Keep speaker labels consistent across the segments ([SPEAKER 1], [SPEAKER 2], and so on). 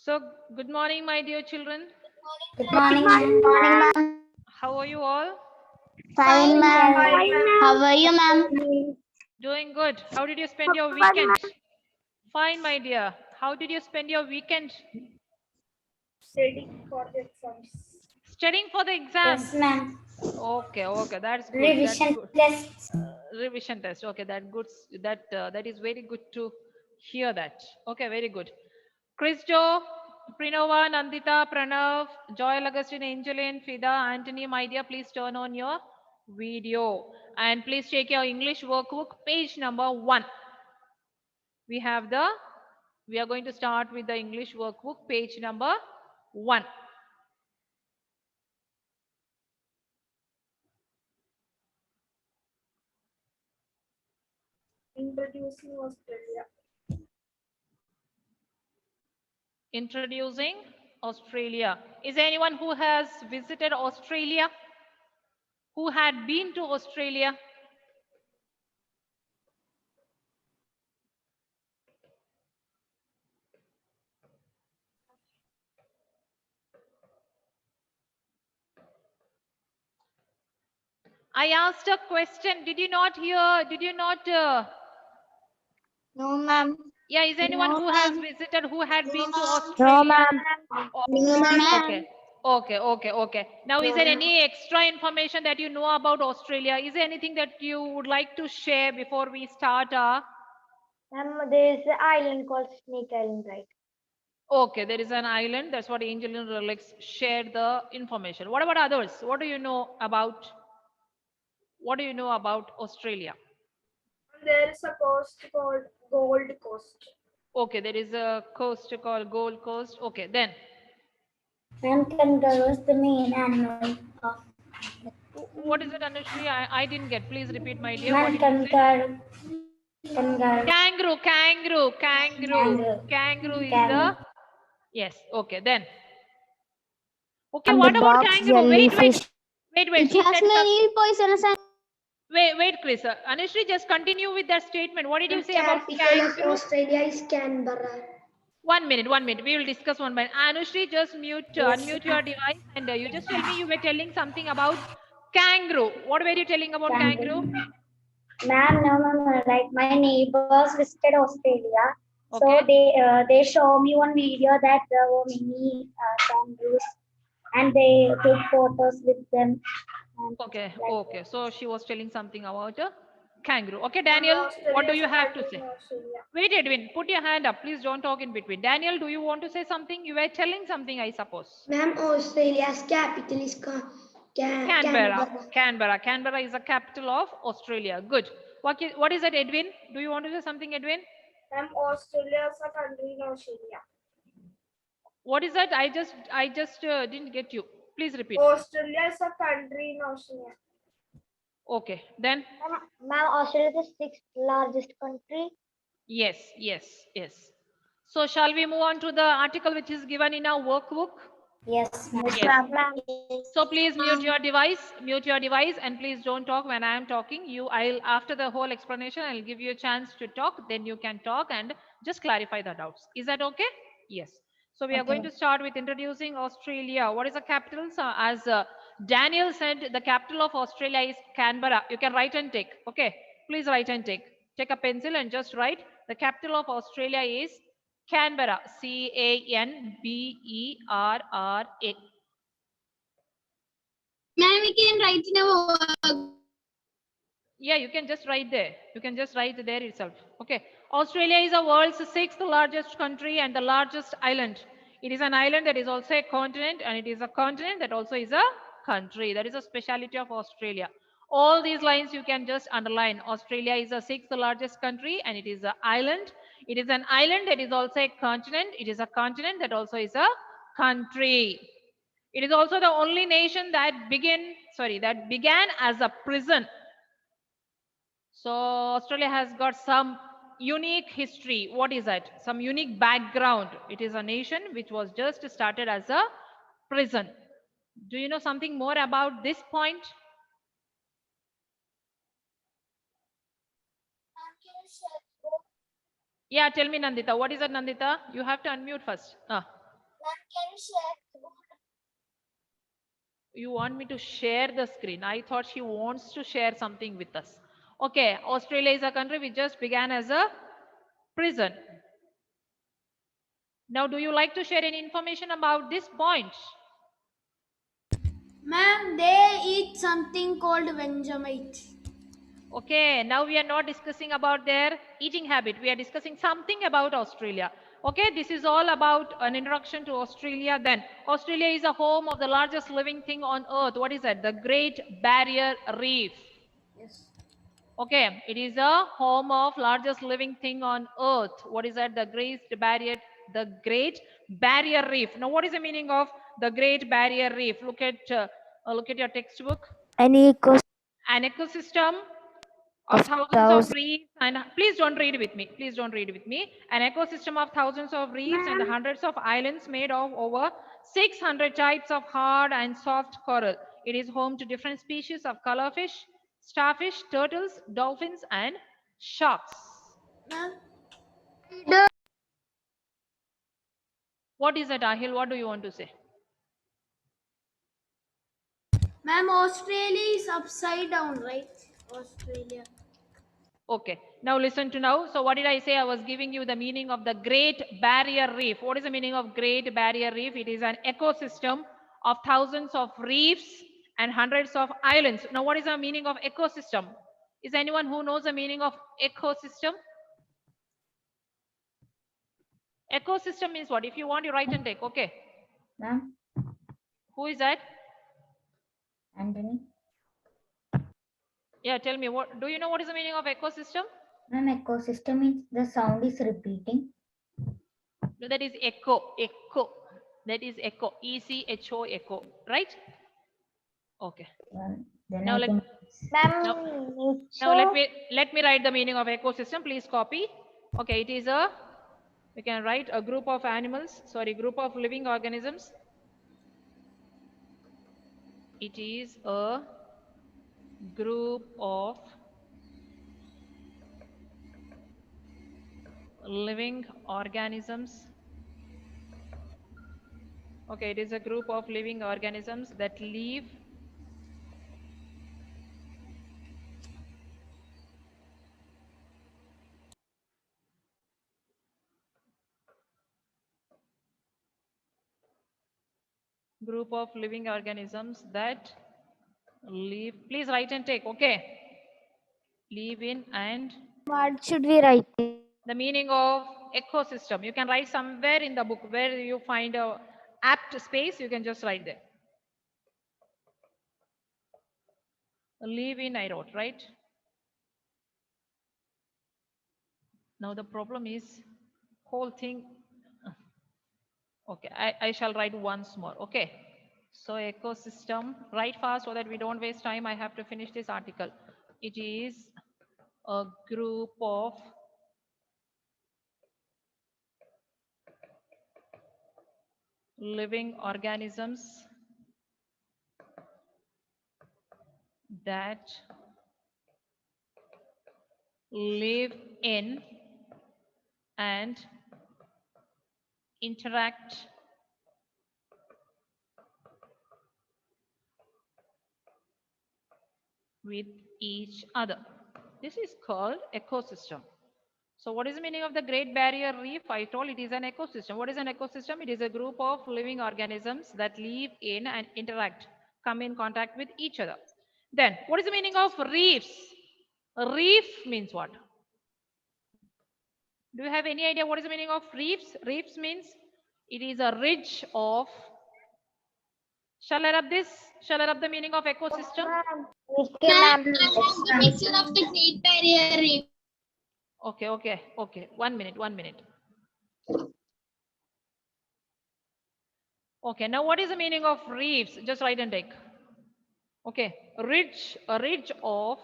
[SPEAKER 1] So, good morning, my dear children.
[SPEAKER 2] Good morning, ma'am.
[SPEAKER 3] Morning, ma'am.
[SPEAKER 1] How are you all?
[SPEAKER 3] Fine, ma'am.
[SPEAKER 2] Fine,
[SPEAKER 3] How are you, ma'am?
[SPEAKER 1] Doing good. How did you spend your weekend? Fine, my dear. How did you spend your weekend?
[SPEAKER 2] Studying for the exams.
[SPEAKER 1] Studying for the exams.
[SPEAKER 2] Yes, ma'am.
[SPEAKER 1] Okay, that's good. That's
[SPEAKER 2] Revision
[SPEAKER 1] good.
[SPEAKER 2] tests.
[SPEAKER 1] Revision test. Okay, that good. That is very good to hear that. Okay, very good. Christo, Prinova, Nandita, Pranav, Joel, Augustine, Angeline, Fida, Anthony, my dear, please turn on your video and please take your English workbook, page number 1. We have the. We are going to start with the English workbook, page number 1.
[SPEAKER 2] Introducing Australia.
[SPEAKER 1] Introducing Australia. Is there anyone who has visited Australia? Who had been to Australia? I asked a question. Did you not hear? Did you not?
[SPEAKER 3] No, ma'am.
[SPEAKER 1] Yeah, is anyone
[SPEAKER 3] No,
[SPEAKER 1] who has
[SPEAKER 3] ma'am.
[SPEAKER 1] visited, who had been to
[SPEAKER 3] No,
[SPEAKER 1] Australia?
[SPEAKER 3] ma'am. No,
[SPEAKER 1] Okay.
[SPEAKER 3] ma'am.
[SPEAKER 1] Okay. Now, is there any extra information that you know about Australia? Is there anything that you would like to share before we start our?
[SPEAKER 3] Ma'am, there is an island called Snake Island, right?
[SPEAKER 1] Okay, there is an island. That's what Angel and Rolex shared the information. What about others? What do you know about? What do you know about Australia?
[SPEAKER 2] There is a coast called Gold Coast.
[SPEAKER 1] Okay, there is a coast called Gold Coast. Okay, then.
[SPEAKER 3] Ma'am, kangaroo is the main animal of.
[SPEAKER 1] What is it, Anushri? I didn't get. Please repeat, my dear. What
[SPEAKER 3] Ma'am,
[SPEAKER 1] did you say?
[SPEAKER 3] kangaroo. Kangaroo.
[SPEAKER 1] Kangaroo is
[SPEAKER 3] Kangaroo.
[SPEAKER 1] the. Yes. Okay, then. Okay,
[SPEAKER 3] And the
[SPEAKER 1] what about
[SPEAKER 3] box
[SPEAKER 1] kangaroo? Wait.
[SPEAKER 3] jellyfish.
[SPEAKER 1] Wait. He
[SPEAKER 3] It has
[SPEAKER 1] said some.
[SPEAKER 3] many poisonous and
[SPEAKER 1] Wait, Chris. Anushri, just continue with that statement. What did you say about
[SPEAKER 2] Capital of
[SPEAKER 1] kangaroo?
[SPEAKER 2] Australia is Canberra.
[SPEAKER 1] 1 minute. We will discuss one by. Anushri, just unmute your device and you just tell me you were telling something about kangaroo. What were you telling about kangaroo?
[SPEAKER 3] Ma'am, no, ma'am. Like my neighbors visited Australia, so
[SPEAKER 1] Okay.
[SPEAKER 3] they show me one video that there were many kangaroos, and they took photos with them. And
[SPEAKER 1] Okay. So she was telling something about a kangaroo. Okay,
[SPEAKER 2] Ma'am,
[SPEAKER 1] Daniel, what
[SPEAKER 2] Australia
[SPEAKER 1] do
[SPEAKER 2] is
[SPEAKER 1] you
[SPEAKER 2] a
[SPEAKER 1] have to
[SPEAKER 2] country
[SPEAKER 1] say?
[SPEAKER 2] in Australia.
[SPEAKER 1] Wait, Edwin, put your hand up. Please don't talk in between. Daniel, do you want to say something? You were telling something, I suppose.
[SPEAKER 2] Ma'am, Australia's capital is
[SPEAKER 1] Canberra.
[SPEAKER 2] Canberra.
[SPEAKER 1] Canberra is the capital of Australia. Good. What is it, Edwin? Do you want to say something, Edwin?
[SPEAKER 2] Ma'am, Australia is a country in Australia.
[SPEAKER 1] What is that? I just didn't get you. Please repeat.
[SPEAKER 2] Australia is a country in Australia.
[SPEAKER 1] Okay. Then
[SPEAKER 3] ma'am, Australia is the sixth largest country.
[SPEAKER 1] yes. So shall we move on to the article which is given in our workbook?
[SPEAKER 3] Yes, ma'am.
[SPEAKER 1] Yes.
[SPEAKER 3] Ma'am.
[SPEAKER 1] So please mute your device, and please don't talk when I am talking. I'll after the whole explanation, I'll give you a chance to talk. Then you can talk and just clarify the doubts. Is that okay? Yes. So we are going to start with introducing Australia. What is the capital? So as Daniel said, the capital of Australia is Canberra. You can write and take. Okay. Please write and take. Take a pencil and just write. The capital of Australia is Canberra. Canberra.
[SPEAKER 3] Ma'am, we can write in our
[SPEAKER 1] Yeah, you can just write there. You can just write there itself. Okay. Australia is the world's sixth largest country and the largest island. It is an island that is also a continent, and it is a continent that also is a country. That is a speciality of Australia. All these lines you can just underline. Australia is the sixth largest country and it is an island. It is an island that is also a continent. It is a continent that also is a country. It is also the only nation that began as a prison. So Australia has got some unique history. What is that? Some unique background. It is a nation which was just started as a prison. Do you know something more about this point? Yeah, tell me, Nandita. What is that, Nandita? You have to unmute first. You want me to share the screen? I thought she wants to share something with us. Okay, Australia is a country which just began as a prison. Now, do you like to share any information about this point?
[SPEAKER 4] Ma'am, they eat something called Vegemite.
[SPEAKER 1] Okay, now we are not discussing about their eating habit. We are discussing something about Australia. Okay, this is all about an introduction to Australia. Then, Australia is a home of the largest living thing on earth. What is that? The Great Barrier Reef.
[SPEAKER 4] Yes.
[SPEAKER 1] Okay, it is a home of largest living thing on earth. What is that? The Great Barrier Reef. Now, what is the meaning of the Great Barrier Reef? Look at your textbook.
[SPEAKER 3] An ecosystem
[SPEAKER 1] An ecosystem of
[SPEAKER 3] of
[SPEAKER 1] thousands of
[SPEAKER 3] thousands.
[SPEAKER 1] reefs, and please don't read with me. Please don't read with me. An ecosystem of thousands of reefs and hundreds of islands made of over 600 types of hard and soft coral. It is home to different species of colorfish, starfish, turtles, dolphins, and sharks.
[SPEAKER 4] Ma'am,
[SPEAKER 1] What is it, Ahil? What do you want to say?
[SPEAKER 4] ma'am, Australia is upside down, right? Australia.
[SPEAKER 1] Okay, now listen to now. So what did I say? I was giving you the meaning of the Great Barrier Reef. What is the meaning of Great Barrier Reef? It is an ecosystem of thousands of reefs and hundreds of islands. Now, what is the meaning of ecosystem? Is anyone who knows the meaning of ecosystem? Ecosystem means what? If you want, you write and take. Okay.
[SPEAKER 3] Ma'am,
[SPEAKER 1] Who is that?
[SPEAKER 3] Anthony.
[SPEAKER 1] Yeah, tell me. What do you know? What is the meaning of ecosystem?
[SPEAKER 3] Ma'am, ecosystem means the sound is repeating.
[SPEAKER 1] No, that is echo. Echo. That is echo. ECHO. Echo. Right? Okay.
[SPEAKER 3] Then
[SPEAKER 1] Now
[SPEAKER 3] I
[SPEAKER 1] let
[SPEAKER 3] think
[SPEAKER 1] now let me write the meaning of ecosystem. Please copy. Okay, it is a, we can write a group of animals, sorry, group of living organisms. It is a group of living organisms. Okay, it is a group of living organisms that live group of living organisms that live, please write and take. Okay, live in, and
[SPEAKER 3] what should we write?
[SPEAKER 1] the meaning of ecosystem, you can write somewhere in the book where you find a apt space, you can just write there. Live in, I wrote, right? Now the problem is whole thing. Okay, I shall write once more. Okay, so ecosystem, write fast so that we don't waste time. I have to finish this article. It is a group of living organisms that live in and interact with each other. This is called ecosystem. So what is the meaning of the Great Barrier Reef? I told it is an ecosystem. What is an ecosystem? It is a group of living organisms that live in and interact, come in contact with each other. Then what is the meaning of reefs? Reef means what? Do you have any idea what is the meaning of reefs? Reefs means it is a ridge of, shall I rub this? Shall I rub the meaning of ecosystem?
[SPEAKER 4] Ma'am, I have the picture of the Great Barrier Reef.
[SPEAKER 1] Okay. 1 minute. Okay, now what is the meaning of reefs? Just write and take. Okay, ridge, a ridge of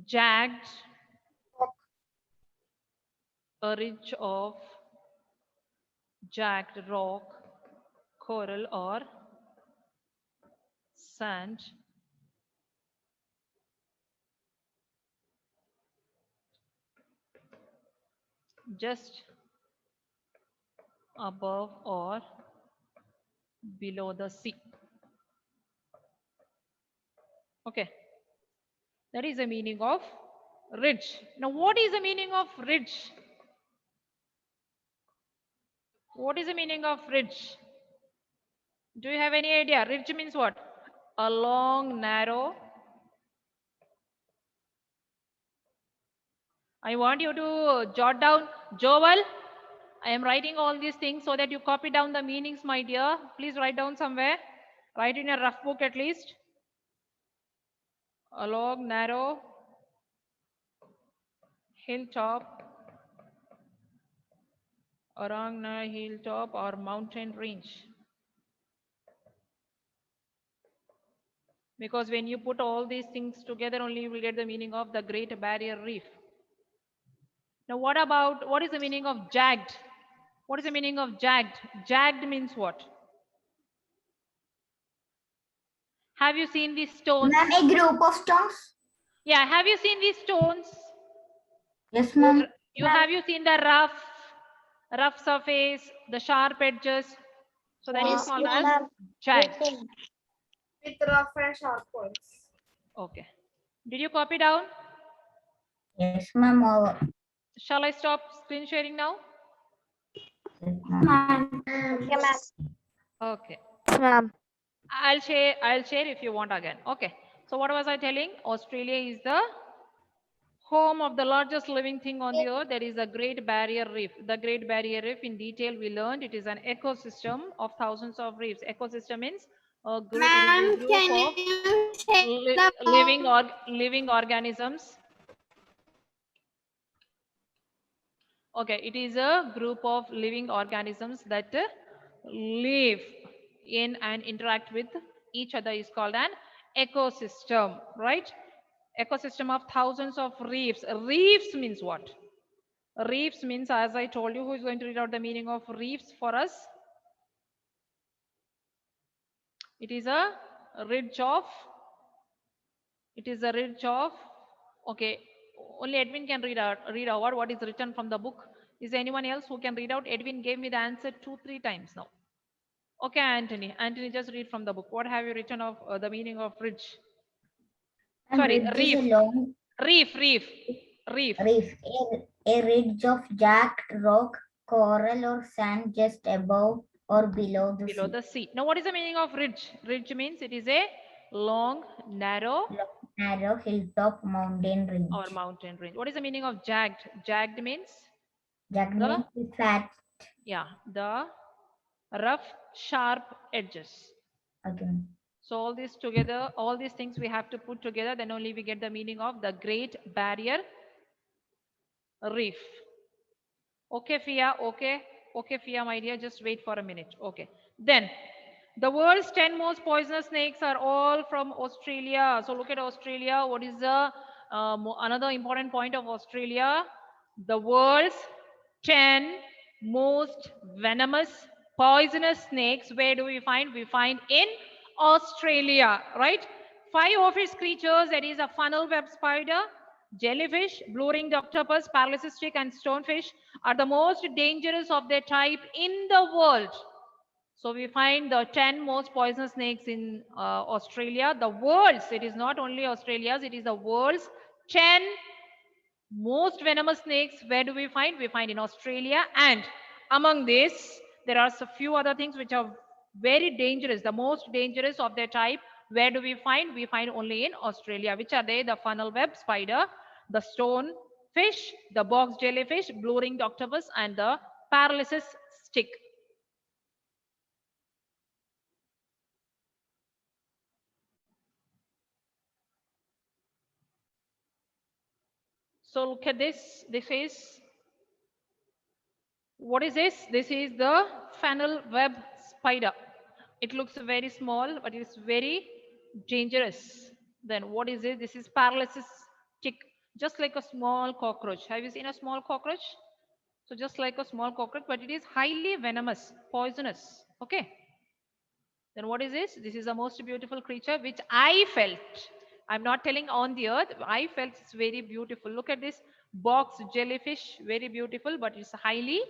[SPEAKER 1] jagged, a ridge of jagged rock, coral, or sand just above or below the sea. Okay, that is the meaning of ridge. Now, what is the meaning of ridge? What is the meaning of ridge? Do you have any idea? Ridge means what? A long, narrow. I want you to jot down, Joel. I am writing all these things so that you copy down the meanings, my dear. Please write down somewhere. Write in a rough book at least. A long, narrow hilltop, around a hilltop or mountain range. Because when you put all these things together, only you will get the meaning of the Great Barrier Reef. Now, what is the meaning of jagged? What is the meaning of jagged? Jagged means what? Have you seen these stones?
[SPEAKER 3] Ma'am, a group of stones.
[SPEAKER 1] Yeah, have you seen these stones?
[SPEAKER 3] Yes, ma'am.
[SPEAKER 1] Have you seen the rough surface, the sharp edges? So that is called as jagged.
[SPEAKER 2] With rough and sharp points.
[SPEAKER 1] Okay. Did you copy down?
[SPEAKER 3] Yes, ma'am.
[SPEAKER 1] Shall I stop screen sharing now?
[SPEAKER 3] Ma'am.
[SPEAKER 1] Okay.
[SPEAKER 5] Ma'am.
[SPEAKER 1] I'll share if you want again. Okay. So what was I telling? Australia is the home of the largest living thing on the earth. That is the Great Barrier Reef. The Great Barrier Reef, in detail, we learned it is an ecosystem of thousands of reefs. Ecosystem means a group,
[SPEAKER 4] Ma'am,
[SPEAKER 1] it is a group
[SPEAKER 4] can
[SPEAKER 1] of
[SPEAKER 4] you check the
[SPEAKER 1] living organisms. Okay, it is a group of living organisms that live in and interact with each other is called an ecosystem, right? Ecosystem of thousands of reefs. Reefs means what? Reefs means, as I told you, who is going to read out the meaning of reefs for us? It is a ridge of, okay, only Edwin can read out what is written from the book. Is there anyone else who can read out? Edwin gave me the answer 2-3 times now. Okay, Anthony. Anthony, just read from the book. What have you written of the meaning of ridge? Sorry, reef. Reef.
[SPEAKER 3] Reef. A ridge of jagged rock, coral, or sand just above or below the sea.
[SPEAKER 1] Now, what is the meaning of ridge? Ridge means it is a long, narrow
[SPEAKER 3] hilltop mountain range.
[SPEAKER 1] Or mountain range. What is the meaning of jagged? Jagged means?
[SPEAKER 3] Jagged means flat.
[SPEAKER 1] Yeah, the rough, sharp edges.
[SPEAKER 3] Okay.
[SPEAKER 1] So all this together, all these things we have to put together, then only we get the meaning of the Great Barrier Reef. Okay, Fia, okay. Okay, Fia, my dear, just wait for a minute. Okay. Then, the world's 10 most poisonous snakes are all from Australia. So look at Australia. What is the another important point of Australia? The world's 10 most venomous, poisonous snakes. Where do we find? We find in Australia, right? 5 of its creatures, that is a funnel web spider, jellyfish, blue-ringed octopus, paralysis tick, and stonefish, are the most dangerous of their type in the world. So we find the 10 most poisonous snakes in Australia. The world's, it is not only Australia's, it is the world's 10 most venomous snakes. Where do we find? We find in Australia. And among this, there are a few other things which are very dangerous, the most dangerous of their type. Where do we find? We find only in Australia. Which are they? The funnel web spider, the stone fish, the box jellyfish, blue-ringed octopus, and the paralysis stick. So look at this. This is, what is this? This is the funnel web spider. It looks very small, but it's very dangerous. Then what is it? This is paralysis tick, just like a small cockroach. Have you seen a small cockroach? So just like a small cockroach, but it is highly venomous, poisonous. Okay. Then what is this? This is the most beautiful creature which I felt I'm not telling on the earth. I felt it's very beautiful. Look at this box jellyfish, very beautiful, but it's highly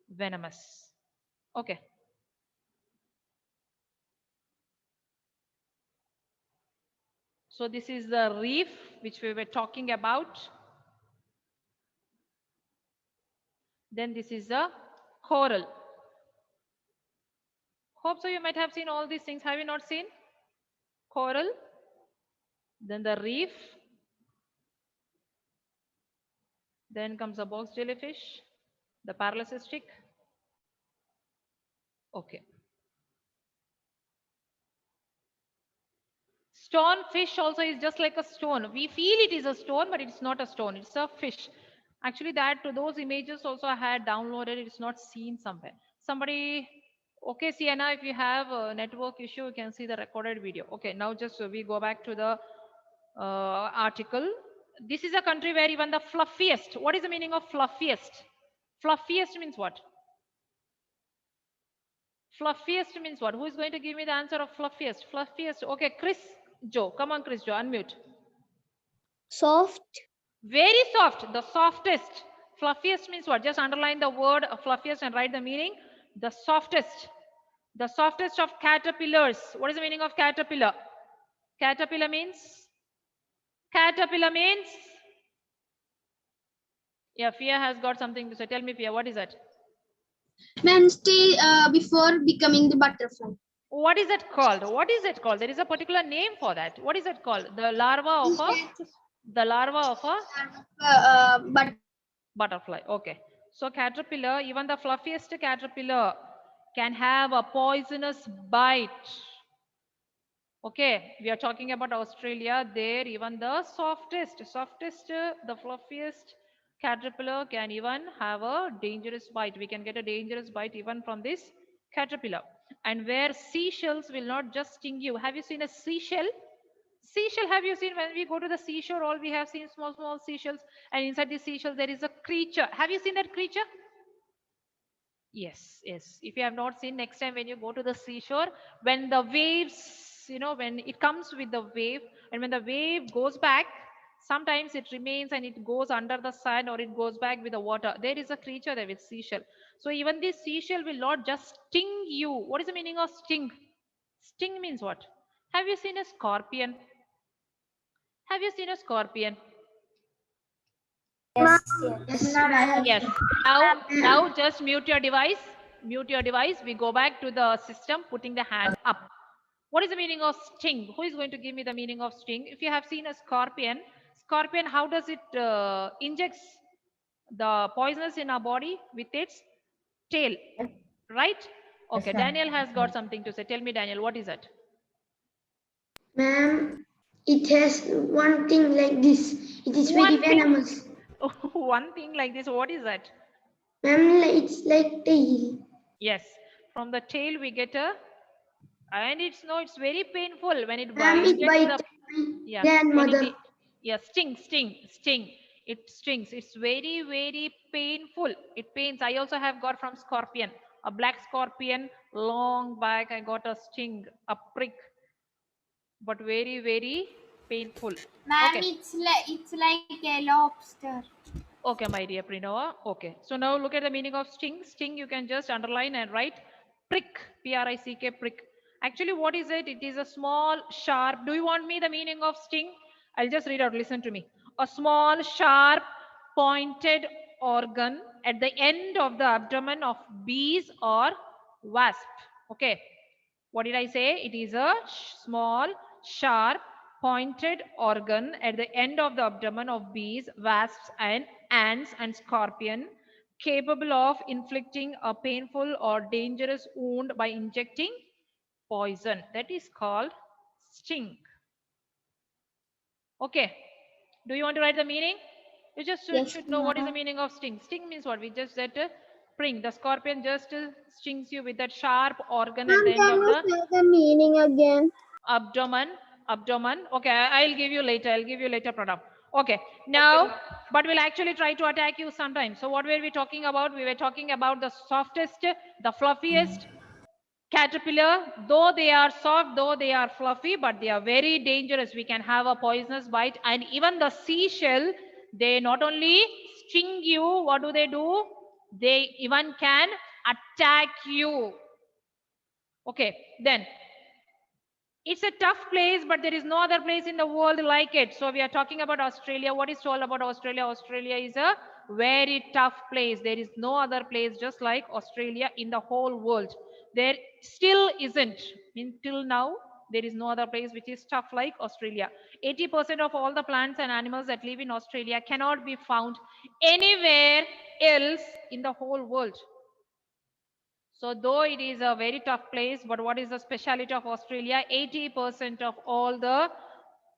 [SPEAKER 1] venomous. Okay. So this is the reef which we were talking about. Then this is the coral. Hope so you might have seen all these things. Have you not seen? Coral, then the reef, then comes the box jellyfish, the paralysistic. Okay. Stone fish also is just like a stone. We feel it is a stone, but it's not a stone. It's a fish. Actually, those images also I had downloaded. It's not seen somewhere. Somebody, okay, Sienna, if you have a network issue, you can see the recorded video. Okay, now just we go back to the article. This is a country where even the fluffiest. What is the meaning of fluffiest? Fluffiest means what? Fluffiest means what? Who is going to give me the answer of fluffiest? Fluffiest. Okay, Chris Joe. Come on, Chris Joe, unmute.
[SPEAKER 4] Soft.
[SPEAKER 1] Very soft. The softest. Fluffiest means what? Just underline the word fluffiest and write the meaning. The softest. The softest of caterpillars. What is the meaning of caterpillar? Caterpillar means? Caterpillar means? Yeah, Fia has got something to say. Tell me, Fia, what is that?
[SPEAKER 4] Man, stay before becoming the butterfly.
[SPEAKER 1] What is it called? What is it called? There is a particular name for that. What is it called? The larva of a butterfly. Okay. So caterpillar, even the fluffiest caterpillar can have a poisonous bite. Okay, we are talking about Australia. There, even the softest, the fluffiest caterpillar can even have a dangerous bite. We can get a dangerous bite even from this caterpillar. And where seashells will not just sting you. Have you seen a seashell? Seashell, have you seen when we go to the seashore, all we have seen small seashells, and inside the seashell there is a creature. Have you seen that creature? Yes, yes. If you have not seen, next time when you go to the seashore, when the waves, when it comes with the wave, and when the wave goes back, sometimes it remains and it goes under the sand or it goes back with the water. There is a creature there with seashell. So even this seashell will not just sting you. What is the meaning of sting? Sting means what? Have you seen a scorpion? Have you seen a scorpion?
[SPEAKER 3] Yes, yes, ma'am, I have.
[SPEAKER 1] Yes. Now just mute your device. Mute your device. We go back to the system, putting the hand up. What is the meaning of sting? Who is going to give me the meaning of sting? If you have seen a scorpion, how does it injects the poisonous in our body? With its tail, right? Okay,
[SPEAKER 3] ma'am.
[SPEAKER 1] Daniel has got something to say. Tell me, Daniel, what is it?
[SPEAKER 5] Ma'am, it has one thing like this. It is very
[SPEAKER 1] One thing.
[SPEAKER 5] venomous.
[SPEAKER 1] One thing like this. What is that?
[SPEAKER 5] Ma'am, it's like tail.
[SPEAKER 1] Yes. From the tail we get a, and it's very painful when it
[SPEAKER 5] Ma'am, it bites
[SPEAKER 1] yeah,
[SPEAKER 5] grandmother.
[SPEAKER 1] Yeah, sting. It stings. It's very painful. It pains. I also have got from scorpion, a black scorpion, long back. I got a sting, a prick, but very painful.
[SPEAKER 4] Ma'am,
[SPEAKER 1] Okay.
[SPEAKER 4] it's like a lobster.
[SPEAKER 1] Okay, my dear Prinova. Okay. So now look at the meaning of sting. Sting, you can just underline and write prick, P-R-I-C-K, prick. Actually, what is it? It is a small, sharp. Do you want me the meaning of sting? I'll just read out. Listen to me. A small, sharp, pointed organ at the end of the abdomen of bees or wasp. Okay. What did I say? It is a small, sharp, pointed organ at the end of the abdomen of bees, wasps, and ants and scorpion, capable of inflicting a painful or dangerous wound by injecting poison. That is called sting. Okay. Do you want to write the meaning? You just should know what is the meaning of sting. Sting means what? We just said pring. The scorpion just stings you with that sharp organ at the end of
[SPEAKER 4] the meaning again.
[SPEAKER 1] abdomen. Okay, I'll give you later. Pranam. Okay, now, but we'll actually try to attack you sometime. So what were we talking about? We were talking about the softest, the fluffiest, caterpillar, though they are soft, though they are fluffy, but they are very dangerous. We can have a poisonous bite. And even the seashell, they not only sting you, what do? They even can attack you. Okay, then it's a tough place, but there is no other place in the world like it. So we are talking about Australia. What is told about Australia? Australia is a very tough place. There is no other place just like Australia in the whole world. There still isn't. Until now, there is no other place which is tough like Australia. 80% of all the plants and animals that live in Australia cannot be found anywhere else in the whole world. So though it is a very tough place, but what is the speciality of Australia? 80% of all the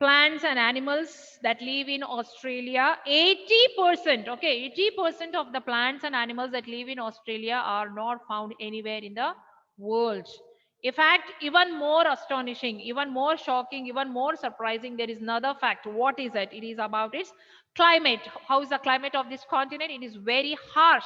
[SPEAKER 1] plants and animals that live in Australia, 80%, okay, 80% of the plants and animals that live in Australia are not found anywhere in the world. In fact, even more astonishing, even more shocking, even more surprising, there is another fact. What is it? It is about its climate. How is the climate of this continent? It is very harsh.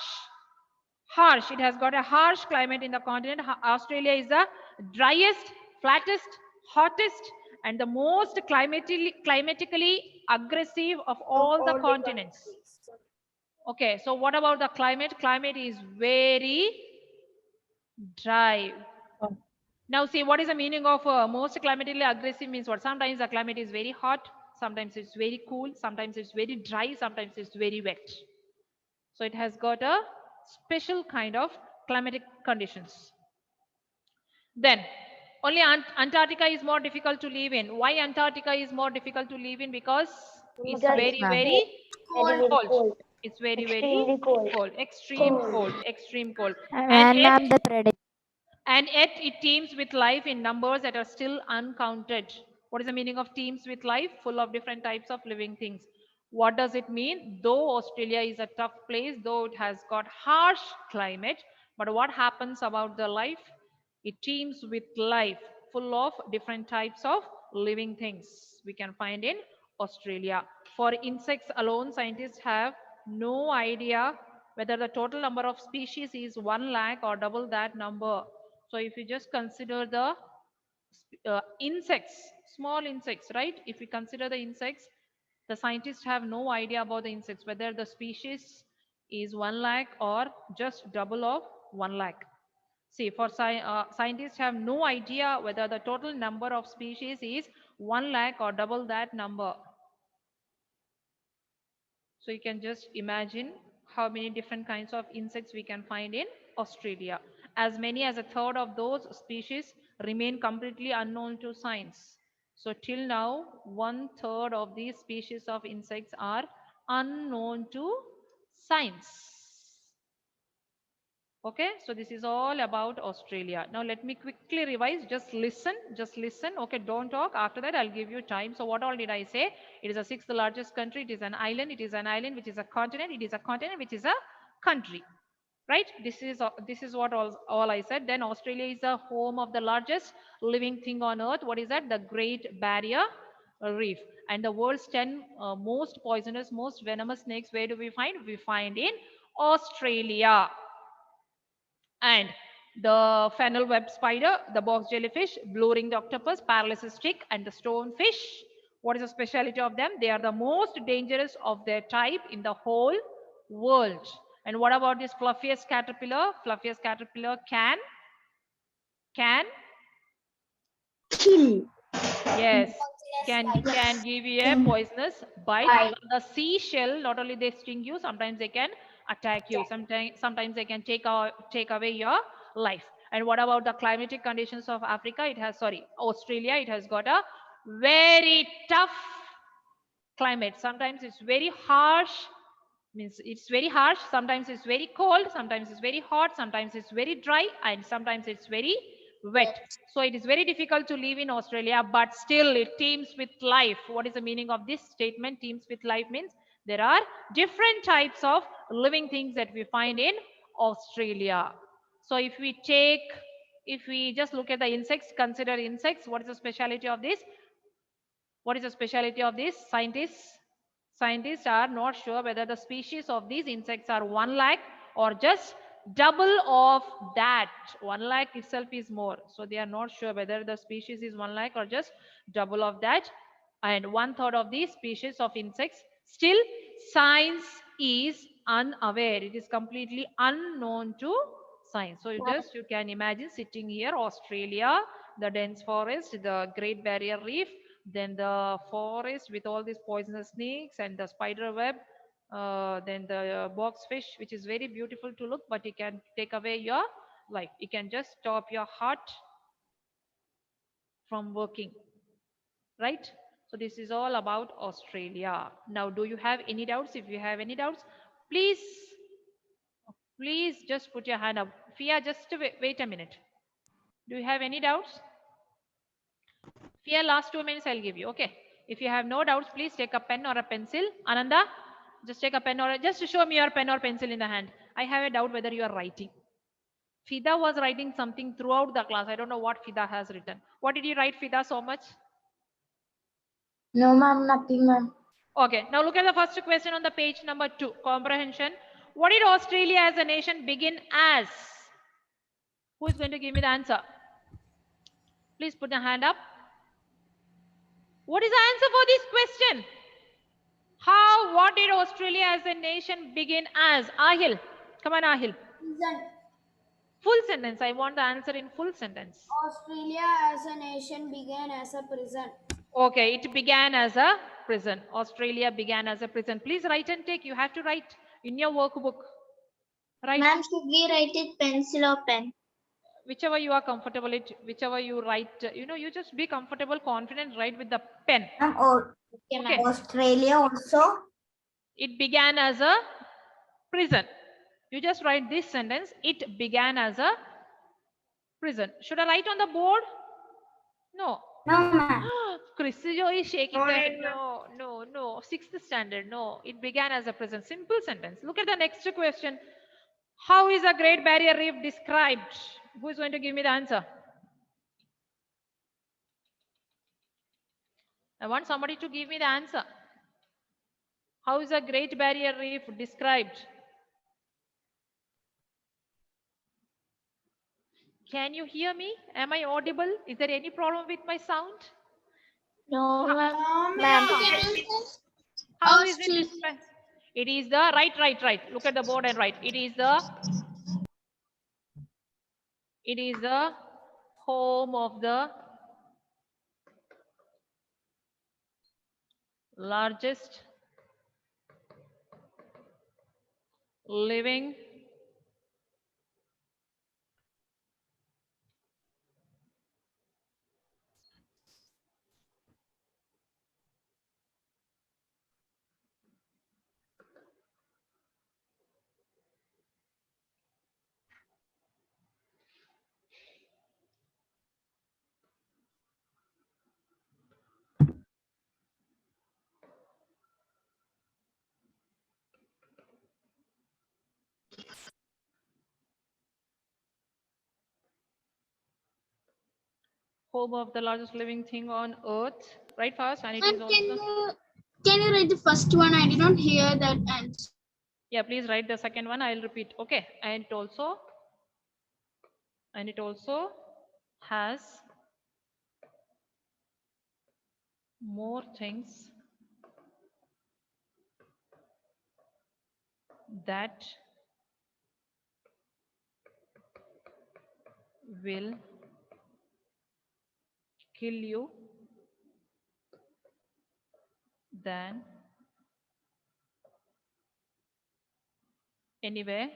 [SPEAKER 1] It has got a harsh climate in the continent. Australia is the driest, flattest, hottest, and the most climatically aggressive of all the continents. Okay, so what about the climate? Climate is very dry. Now see, what is the meaning of most climatically aggressive means what? Sometimes the climate is very hot, sometimes it's very cool, sometimes it's very dry, sometimes it's very wet. So it has got a special kind of climatic conditions. Then only Antarctica is more difficult to live in. Why Antarctica is more difficult to live in? Because it's very, very cold. It's very, very cold. Extreme cold. Extreme cold. And yet it teems with life in numbers that are still uncounted. What is the meaning of teems with life? Full of different types of living things. What does it mean? Though Australia is a tough place, though it has got harsh climate, but what happens about the life? It teems with life, full of different types of living things we can find in Australia. For insects alone, scientists have no idea whether the total number of species is 1 lakh or double that number. So if you just consider the insects, small insects, right? If we consider the insects, the scientists have no idea about the insects, whether the species is 1 lakh or just double of 1 lakh. See, for scientists have no idea whether the total number of species is 1 lakh or double that number. So you can just imagine how many different kinds of insects we can find in Australia. As many as a third of those species remain completely unknown to science. So till now, 1/3 of these species of insects are unknown to science. Okay, so this is all about Australia. Now let me quickly revise. Just listen. Okay, don't talk. After that, I'll give you time. So what all did I say? It is the 6th largest country. It is an island. It is an island which is a continent. It is a continent which is a country. Right? This is what all I said. Then Australia is the home of the largest living thing on earth. What is that? The Great Barrier Reef. And the world's 10 most poisonous, most venomous snakes. Where do we find? We find in Australia. And the fennel web spider, the box jellyfish, blue-ringed octopus, paralysis tick, and the stonefish. What is the speciality of them? They are the most dangerous of their type in the whole world. And what about this fluffiest caterpillar? Fluffiest caterpillar can
[SPEAKER 5] Kill.
[SPEAKER 1] yes, can give you a poisonous bite. The seashell, not only they sting you, sometimes they can attack you. Sometimes they can take away your life. And what about the climatic conditions of Africa? Australia. It has got a very tough climate. Sometimes it's very harsh. Means it's very harsh. Sometimes it's very cold. Sometimes it's very hot. Sometimes it's very dry, and sometimes it's very wet. So it is very difficult to live in Australia, but still it teems with life. What is the meaning of this statement? Teems with life means there are different types of living things that we find in Australia. So if we just look at the insects, consider insects. What is the speciality of this? What is the speciality of this? Scientists are not sure whether the species of these insects are 1 lakh or just double of that. 1 lakh itself is more. So they are not sure whether the species is 1 lakh or just double of that. And 1/3 of the species of insects. Still, science is unaware. It is completely unknown to science. So you can imagine sitting here, Australia, the dense forest, the Great Barrier Reef, then the forest with all these poisonous snakes and the spider web, then the box fish, which is very beautiful to look, but it can take away your life. It can just stop your heart from working, right? So this is all about Australia. Now, do you have any doubts? If you have any doubts, please, please just put your hand up. Fia, just wait a minute. Do you have any doubts? Fia, last 2 minutes I'll give you. Okay. If you have no doubts, please take a pen or a pencil. Ananda, just take a pen or just show me your pen or pencil in the hand. I have a doubt whether you are writing. Fida was writing something throughout the class. I don't know what Fida has written. What did you write, Fida, so much?
[SPEAKER 5] No, ma'am, nothing, ma'am.
[SPEAKER 1] Okay, now look at the first question on the page number 2, comprehension. What did Australia as a nation begin as? Who is going to give me the answer? Please put a hand up. What is the answer for this question? What did Australia as a nation begin as? Ahil, come on, Ahil. Full sentence. I want the answer in full sentence.
[SPEAKER 2] Australia as a nation began as a prison.
[SPEAKER 1] Okay, it began as a prison. Australia began as a prison. Please write and take. You have to write in your workbook. Right.
[SPEAKER 4] Ma'am, should we write it pencil or pen?
[SPEAKER 1] Whichever you are comfortable with, whichever you write, you just be comfortable, confident, write with the pen.
[SPEAKER 3] Okay. Australia also.
[SPEAKER 1] It began as a prison. You just write this sentence. It began as a prison. Should I write on the board? No.
[SPEAKER 3] No, ma'am.
[SPEAKER 1] Christijo is shaking the head. No, no, no. 6th standard. No. It began as a prison. Simple sentence. Look at the next question. How is a Great Barrier Reef described? Who is going to give me the answer? I want somebody to give me the answer. How is a Great Barrier Reef described? Can you hear me? Am I audible? Is there any problem with my sound?
[SPEAKER 4] No, ma'am.
[SPEAKER 1] How is it described? It is the right. Look at the board and write. It is the home of the largest living home of the largest living thing on earth, right? First, and it is also.
[SPEAKER 4] Can you write the first one? I did not hear that answer.
[SPEAKER 1] Yeah, please write the second one. I'll repeat. Okay, and it also has more things that will kill you than anywhere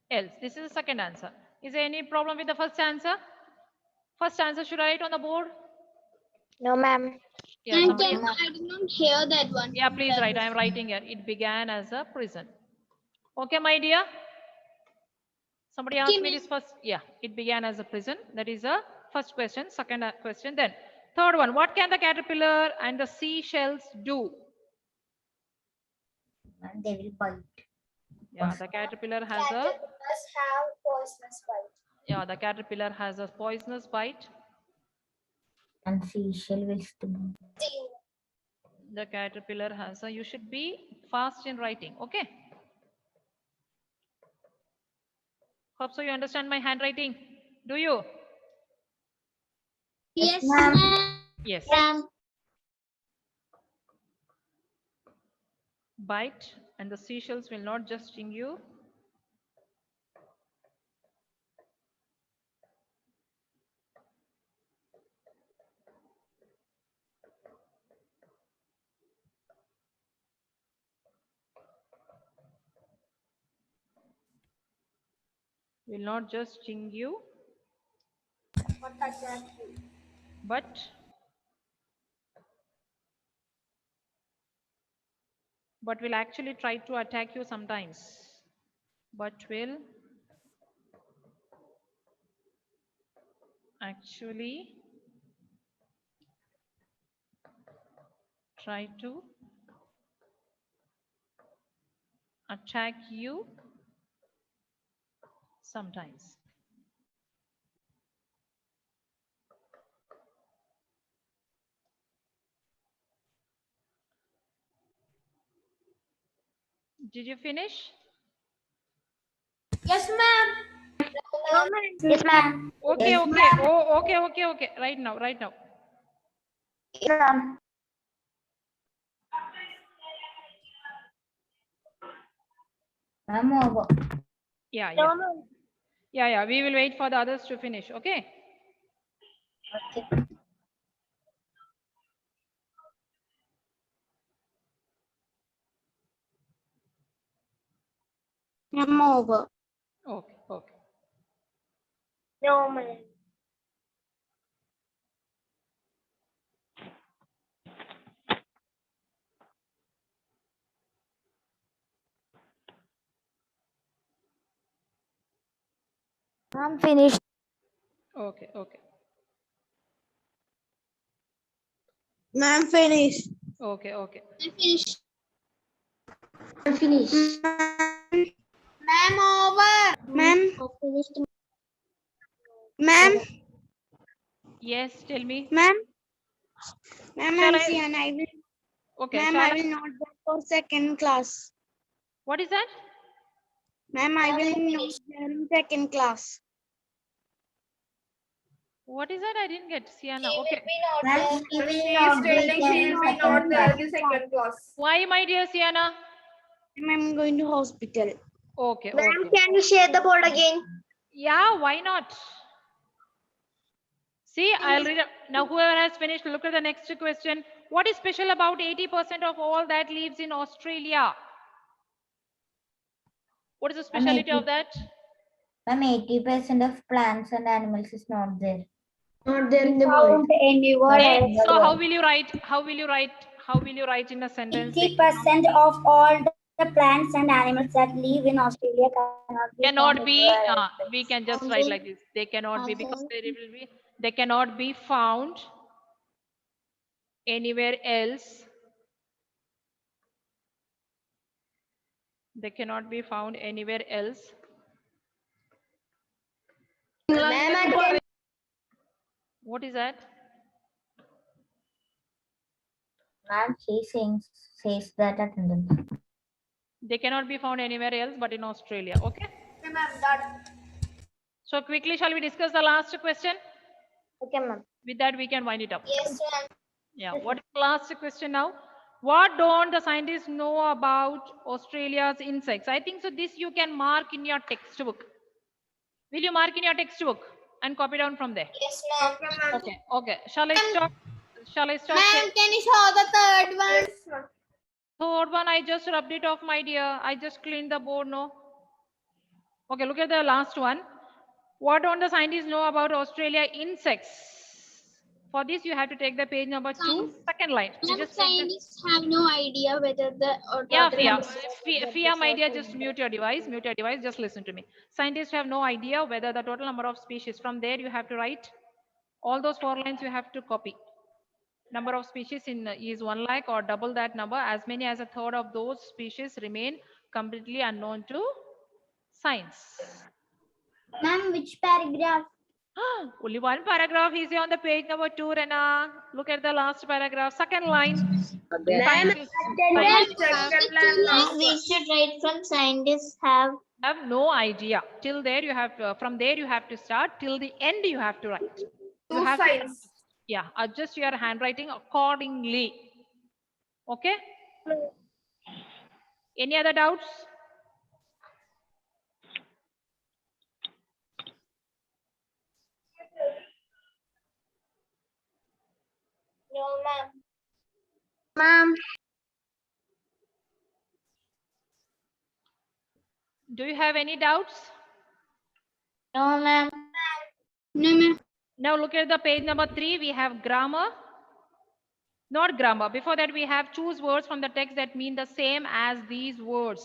[SPEAKER 1] else. This is the second answer. Is there any problem with the first answer? First answer, should I write on the board?
[SPEAKER 5] No, ma'am.
[SPEAKER 1] Yeah,
[SPEAKER 4] I
[SPEAKER 1] somebody.
[SPEAKER 4] did not hear that one.
[SPEAKER 1] Yeah, please write. I am writing here. It began as a prison. Okay, my dear. Somebody asked me this first. Yeah, it began as a prison. That is the first question. Second question. Then third one. What can the caterpillar and the seashells do?
[SPEAKER 3] They will bite.
[SPEAKER 1] Yeah, the caterpillar has
[SPEAKER 2] Caterpillars have poisonous bite.
[SPEAKER 1] Yeah, the caterpillar has a poisonous bite.
[SPEAKER 3] And seashell will sting.
[SPEAKER 1] The caterpillar has a. You should be fast in writing. Okay. Hope so you understand my handwriting. Do you?
[SPEAKER 4] Yes,
[SPEAKER 3] ma'am.
[SPEAKER 4] ma'am.
[SPEAKER 1] Yes. Bite and the seashells will not just sting you. Will not just sting you, but will actually try to attack you sometimes. But will actually try to attack you sometimes. Did you finish?
[SPEAKER 2] Yes, ma'am.
[SPEAKER 3] Yes, ma'am.
[SPEAKER 1] Okay,
[SPEAKER 3] Yes,
[SPEAKER 1] okay. Oh, okay. Right now.
[SPEAKER 3] Ma'am, over.
[SPEAKER 1] Yeah. We will wait for the others to finish. Okay.
[SPEAKER 3] Okay.
[SPEAKER 5] I'm over.
[SPEAKER 1] Okay.
[SPEAKER 2] No, ma'am.
[SPEAKER 5] I'm finished.
[SPEAKER 1] Okay.
[SPEAKER 5] Ma'am, finished.
[SPEAKER 1] Okay.
[SPEAKER 4] I finished.
[SPEAKER 5] I'm finished.
[SPEAKER 4] Ma'am, over.
[SPEAKER 5] Ma'am,
[SPEAKER 4] Finished.
[SPEAKER 5] ma'am,
[SPEAKER 1] Yes, tell me.
[SPEAKER 5] ma'am, ma'am,
[SPEAKER 1] Shall
[SPEAKER 5] I'm
[SPEAKER 1] I-
[SPEAKER 5] Sian. I will,
[SPEAKER 1] Okay.
[SPEAKER 5] ma'am, I will not go for second class.
[SPEAKER 1] What is that?
[SPEAKER 5] Ma'am, I will not go in second class.
[SPEAKER 1] What is that? I didn't get. Sienna. Okay.
[SPEAKER 3] Ma'am, she will
[SPEAKER 2] She
[SPEAKER 3] not
[SPEAKER 2] is
[SPEAKER 3] be
[SPEAKER 2] telling
[SPEAKER 3] there
[SPEAKER 2] she
[SPEAKER 3] in
[SPEAKER 2] will be
[SPEAKER 3] second
[SPEAKER 2] not there
[SPEAKER 3] class.
[SPEAKER 2] in the second class.
[SPEAKER 1] Why, my dear Sienna?
[SPEAKER 5] Ma'am, I'm going to hospital.
[SPEAKER 1] Okay.
[SPEAKER 5] can you share the board again?
[SPEAKER 1] Yeah, why not? See, I'll read it. Now, whoever has finished, look at the next question. What is special about 80% of all that lives in Australia? What is the speciality of that?
[SPEAKER 3] Ma'am, 80% of plants and animals is not there.
[SPEAKER 5] Not there in the world.
[SPEAKER 1] Okay, so how will you write? How will you write in a sentence?
[SPEAKER 6] 80% of all the plants and animals that live in Australia
[SPEAKER 1] Cannot be. We can just write like this. They cannot be because they cannot be found anywhere else. They cannot be found anywhere else. What is that?
[SPEAKER 3] Ma'am, she says that attendance.
[SPEAKER 1] They cannot be found anywhere else but in Australia. Okay.
[SPEAKER 2] Okay, ma'am. Done.
[SPEAKER 1] So quickly, shall we discuss the last question?
[SPEAKER 6] Okay, ma'am.
[SPEAKER 1] With that, we can wind it up.
[SPEAKER 4] Yes, ma'am.
[SPEAKER 1] Yeah. What is the last question now? What don't the scientists know about Australia's insects? I think so. This you can mark in your textbook. Will you mark in your textbook and copy down from there?
[SPEAKER 4] Yes, ma'am.
[SPEAKER 2] Okay, ma'am.
[SPEAKER 1] Okay. Shall I stop?
[SPEAKER 4] Ma'am, can you show the third one?
[SPEAKER 2] Yes, ma'am.
[SPEAKER 1] Third one, I just rubbed it off, my dear. I just cleaned the board, no? Okay, look at the last one. What don't the scientists know about Australia insects? For this, you have to take the page number 2, second line. You
[SPEAKER 4] Ma'am,
[SPEAKER 1] just take the-
[SPEAKER 4] scientists have no idea whether the
[SPEAKER 1] Yeah, Fia, my dear, just mute your device. Just listen to me. Scientists have no idea whether the total number of species. From there, you have to write all those 4 lines. You have to copy. Number of species is 1 lakh or double that number. As many as a third of those species remain completely unknown to science.
[SPEAKER 6] Ma'am, which paragraph?
[SPEAKER 1] Only one paragraph is on the page number 2, Rena. Look at the last paragraph, second line. Scientists-
[SPEAKER 4] We should write from scientists have
[SPEAKER 1] have no idea. Till there you have to, from there you have to start. Till the end you have to write. You
[SPEAKER 2] Two
[SPEAKER 1] have to,
[SPEAKER 2] sides.
[SPEAKER 1] yeah, adjust your handwriting accordingly. Okay. Any other doubts?
[SPEAKER 2] No, ma'am.
[SPEAKER 5] Ma'am.
[SPEAKER 1] Do you have any doubts?
[SPEAKER 6] No, ma'am.
[SPEAKER 5] No, ma'am.
[SPEAKER 1] Now look at the page number 3. We have grammar. Not grammar. Before that, we have choose words from the text that mean the same as these words.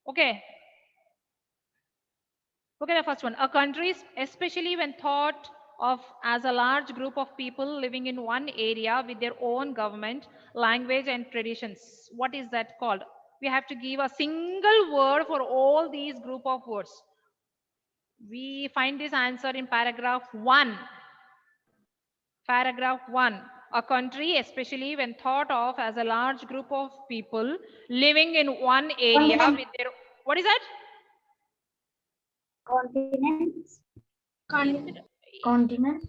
[SPEAKER 1] Okay. Look at the first one. A country, especially when thought of as a large group of people living in one area with their own government, language, and traditions. What is that called? We have to give a single word for all these group of words. We find this answer in paragraph 1. Paragraph 1. A country, especially when thought of as a large group of people living in one area with their... What is that?
[SPEAKER 6] Continents.
[SPEAKER 3] Continent.
[SPEAKER 2] Country.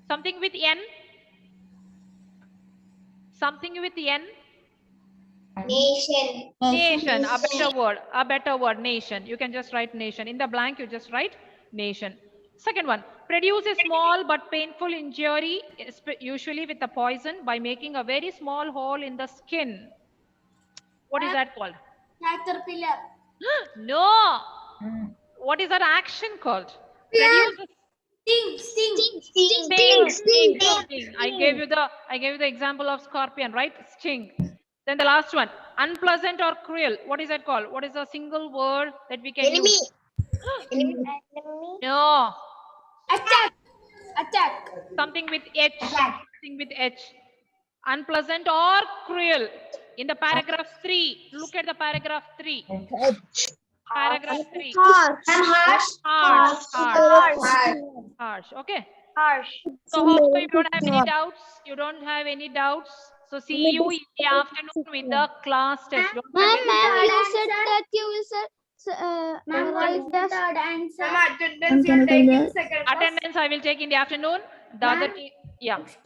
[SPEAKER 1] Something with N? Something with N?
[SPEAKER 4] Nation.
[SPEAKER 1] Nation, a better word, nation. You can just write nation. In the blank, you just write nation. Second one, produce a small but painful injury, usually with a poison, by making a very small hole in the skin. What is that called?
[SPEAKER 2] Caterpillar.
[SPEAKER 1] No.
[SPEAKER 3] Mm.
[SPEAKER 1] What is that action called? Produce a
[SPEAKER 4] Sting.
[SPEAKER 1] sting. I gave you the example of scorpion, right? Sting. Then the last one, unpleasant or cruel. What is that called? What is a single word that we can
[SPEAKER 4] Enemy.
[SPEAKER 1] use? No.
[SPEAKER 2] Attack.
[SPEAKER 1] Something with H. Something with H. Unpleasant or cruel. In the paragraph 3, look at the paragraph 3. Paragraph 3. Harsh. Okay.
[SPEAKER 2] Harsh.
[SPEAKER 1] So hope you don't have any doubts. You don't have any doubts. So see you in the afternoon with the class test. Don't forget
[SPEAKER 5] You said that you will write the
[SPEAKER 2] Third answer. Ma'am, attendance you are taking second.
[SPEAKER 1] attendance I will take in the afternoon. The other, yeah.